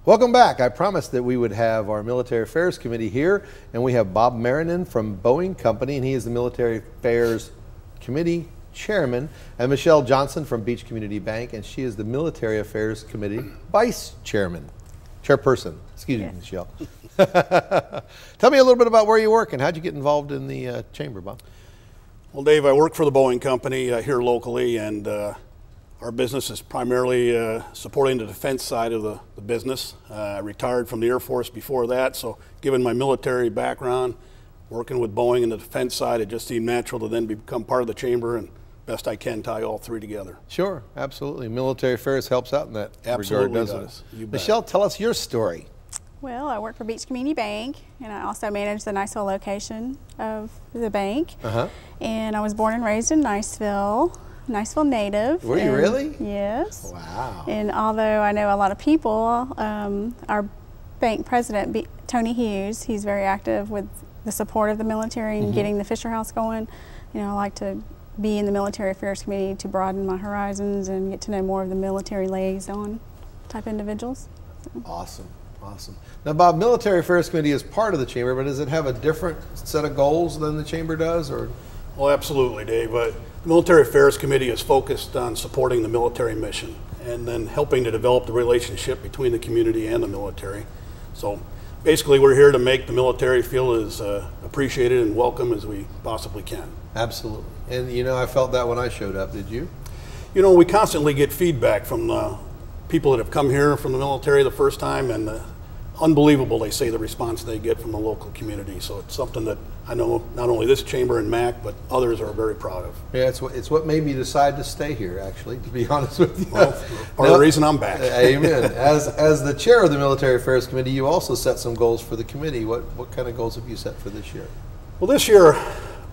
Welcome back. I promised that we would have our Military Affairs Committee here, and we have Bob Marinan from Boeing Company, and he is the Military Affairs Committee Chairman, and Michelle Johnson from Beach Community Bank, and she is the Military Affairs Committee Vice Chairperson. Excuse me, Michelle. Tell me a little bit about where you work and how'd you get involved in the chamber, Bob? Well, Dave, I work for the Boeing Company here locally, and our business is primarily supporting the defense side of the business. I retired from the Air Force before that, so given my military background, working with Boeing and the defense side, it just seemed natural to then become part of the chamber and best I can tie all three together. Sure, absolutely. Military Affairs helps out in that regard, doesn't it? You bet. Michelle, tell us your story. Well, I work for Beach Community Bank, and I also manage the Niceville location of the bank. And I was born and raised in Niceville native. Were you really? Yes. Wow. And although I know a lot of people, our bank president, Tony Hughes, he's very active with the support of the military and getting the Fisher House going. You know, I like to be in the Military Affairs Committee to broaden my horizons and get to know more of the military liaison type individuals. Awesome. Awesome. Now, Bob, Military Affairs Committee is part of the chamber, but does it have a different set of goals than the chamber does, or? Well, absolutely, Dave. The Military Affairs Committee is focused on supporting the military mission and then helping to develop the relationship between the community and the military. So basically, we're here to make the military feel as appreciated and welcome as we possibly can. Absolutely. And you know, I felt that when I showed up. Did you? You know, we constantly get feedback from people that have come here from the military the first time, and unbelievable, they say, the response they get from the local community. So it's something that I know not only this chamber and MAC, but others are very proud of. Yeah, it's what made me decide to stay here, actually, to be honest with you. Well, part of the reason I'm back. Amen. As the chair of the Military Affairs Committee, you also set some goals for the committee. What kind of goals have you set for this year? Well, this year,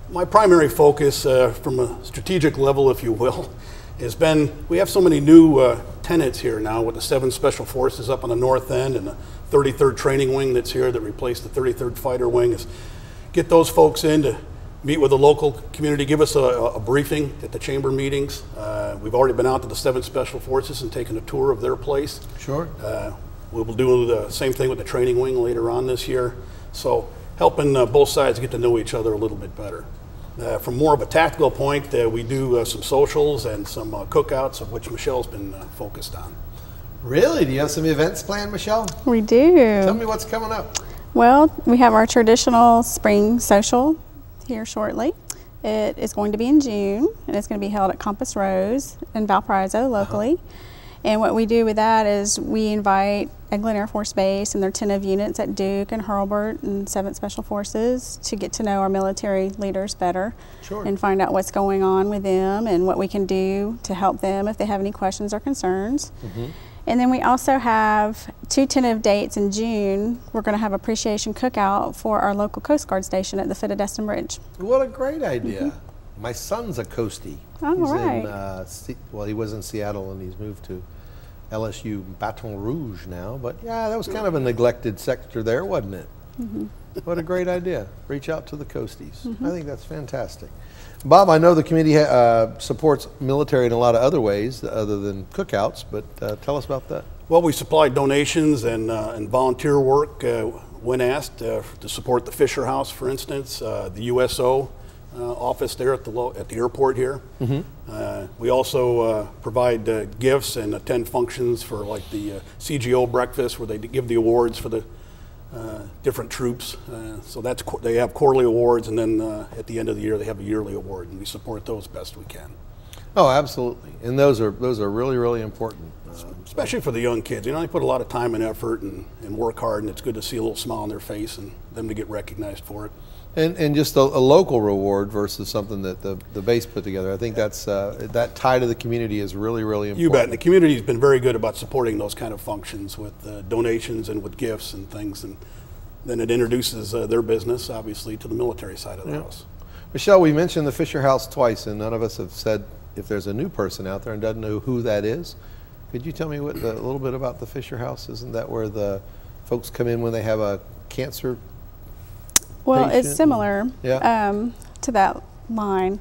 my primary focus from a strategic level, if you will, has been, we have so many new tenants here now with the 7 Special Forces up on the north end and the 33rd Training Wing that's here that replaced the 33rd Fighter Wing. Is get those folks in to meet with the local community, give us a briefing at the chamber meetings. We've already been out to the 7 Special Forces and taken a tour of their place. Sure. We'll do the same thing with the Training Wing later on this year. So helping both sides get to know each other a little bit better. From more of a tactical point, we do some socials and some cookouts, of which Michelle's been focused on. Really? Do you have some events planned, Michelle? We do. Tell me what's coming up. Well, we have our traditional spring social here shortly. It is going to be in June, and it's going to be held at Compass Rose in Valparaiso locally. And what we do with that is we invite Eglin Air Force Base and their 10 of units at Duke and Hurlburt and 7th Special Forces to get to know our military leaders better. Sure. And find out what's going on with them and what we can do to help them if they have any questions or concerns. And then we also have 2 tentative dates in June. We're going to have appreciation cookout for our local Coast Guard station at the Foot of Destin Bridge. What a great idea. My son's a Coastie. Oh, he's right. Well, he was in Seattle and he's moved to LSU Baton Rouge now, but yeah, that was kind of a neglected sector there, wasn't it? What a great idea. Reach out to the Coasties. I think that's fantastic. Bob, I know the committee supports military in a lot of other ways other than cookouts, but tell us about that. Well, we supply donations and volunteer work when asked to support the Fisher House, for instance, the USO office there at the airport here. We also provide gifts and attend functions for like the CGO breakfast where they give the awards for the different troops. So they have quarterly awards, and then at the end of the year they have a yearly award, and we support those best we can. Oh, absolutely. And those are really, really important. Especially for the young kids. You know, they put a lot of time and effort and work hard, and it's good to see a little smile on their face and them to get recognized for it. And just a local reward versus something that the base put together. I think that's that tie to the community is really, really important. You bet. And the community's been very good about supporting those kind of functions with donations and with gifts and things. And then it introduces their business, obviously, to the military side of the house. Michelle, we mentioned the Fisher House twice, and none of us have said if there's a new person out there and doesn't know who that is. Could you tell me a little bit about the Fisher House? Isn't that where the folks come in when they have a cancer Well, patient? it's similar to that line.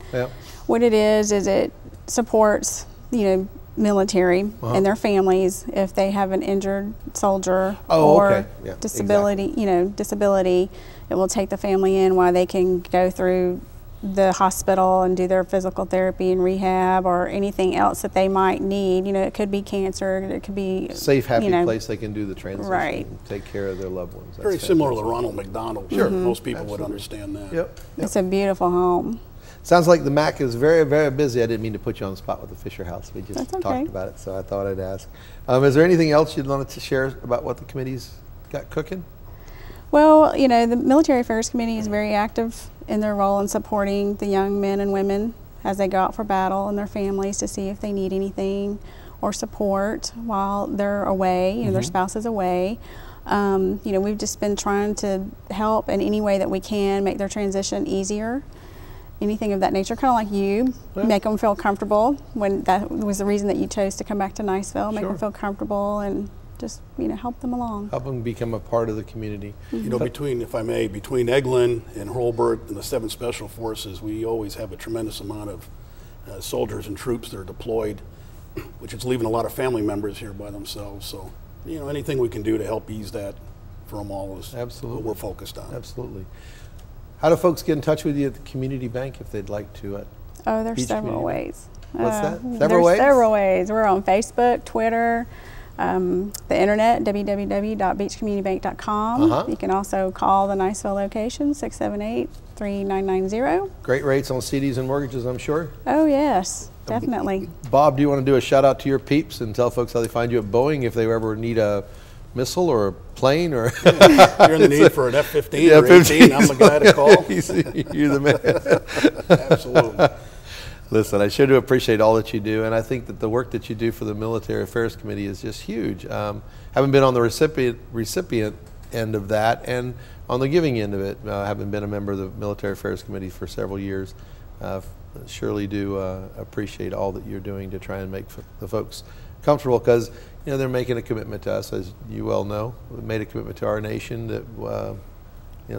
What it is it supports, you know, military and their families, if they have an injured soldier Oh, or okay. Yeah, disability, disability, it will take the family in while they can go through the hospital and do their physical therapy and rehab or anything else that they might need. It could be cancer, it could be Safe, happy place they can do the transition Right. and take care of their loved ones. Very similar to Ronald McDonald. Sure. Most people Absolutely. would understand that. Yep. It's a beautiful home. Sounds like the MAC is very, very busy. I didn't mean to put you on the spot with the Fisher House. We just That's okay. talked about it, so I thought I'd ask. Is there anything else you'd wanted to share about what the committee's got cooking? Well, the Military Affairs Committee is very active in their role in supporting the young men and women as they go out for battle and their families to see if they need anything or support while they're away, their spouse is away. We've just been trying to help in any way that we can make their transition easier. Anything of that nature, kind of like you, make them feel comfortable when that was the reason that you chose to come back to Niceville, make them feel comfortable and just, help them along. Help them become a part of the community. Between Eglin and Hurlburt and the 7th Special Forces, we always have a tremendous amount of soldiers and troops that are deployed, which is leaving a lot of family members here by themselves. So, anything we can do to help ease that for them all is what we're focused on. Absolutely. How do folks get in touch with you at the community bank if they'd like to? There's Beach several Community ways. What's that? There's several ways. We're on Facebook, Twitter, the internet, www.beachcommunitybank.com. You can also call the Niceville location, 678-3990. Great rates on CDs and mortgages, I'm sure. Oh, yes, definitely. Bob, do you want to do a shout out to your peeps and tell folks how they find you at Boeing if they ever need a missile or a plane or you're in the need for an F-15 or F-18, I'm the guy to call. You're the man. Absolutely. Listen, I sure do appreciate all that you do, and I think that the work that you do for the Military Affairs Committee is just huge. Having been on the recipient end of that and on the giving end of it, having been a member of the Military Affairs Committee for several years, surely do appreciate all that you're doing to try and make the folks comfortable, because they're making a commitment to us, as you well know. We've made a commitment to our nation that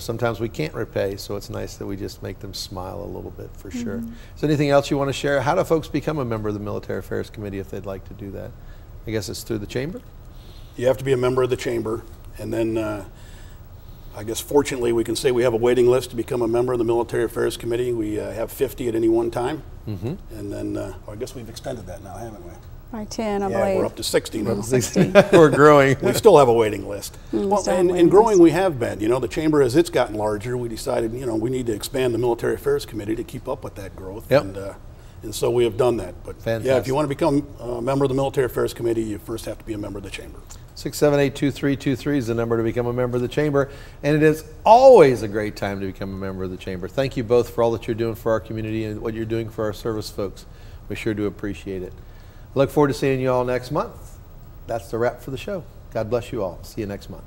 sometimes we can't repay, so it's nice that we just make them smile a little bit for sure. Is there anything else you want to share? How do folks become a member of the Military Affairs Committee if they'd like to do that? I guess it's through the chamber? You have to be a member of the chamber, and then I guess fortunately we can say we have a waiting list to become a member of the Military Affairs Committee. We have 50 at any one time, and then I guess we've extended that now, haven't we? By 10, I Yeah, believe. we're up to 60 now. 60. We're growing. We still have a waiting list. still have a And waiting growing list. we have been. The chamber, as it's gotten larger, we decided, we need to expand the Military Affairs Committee to keep up with that growth. Yep. And so we have done that. But Fantastic. yeah, if you want to become a member of the Military Affairs Committee, you first have to be a member of the chamber. 678-2323 is the number to become a member of the chamber, and it is always a great time to become a member of the chamber. Thank you both for all that you're doing for our community and what you're doing for our service folks. We sure do appreciate it. Look forward to seeing you all next month. That's the wrap for the show. God bless you all. See you next month.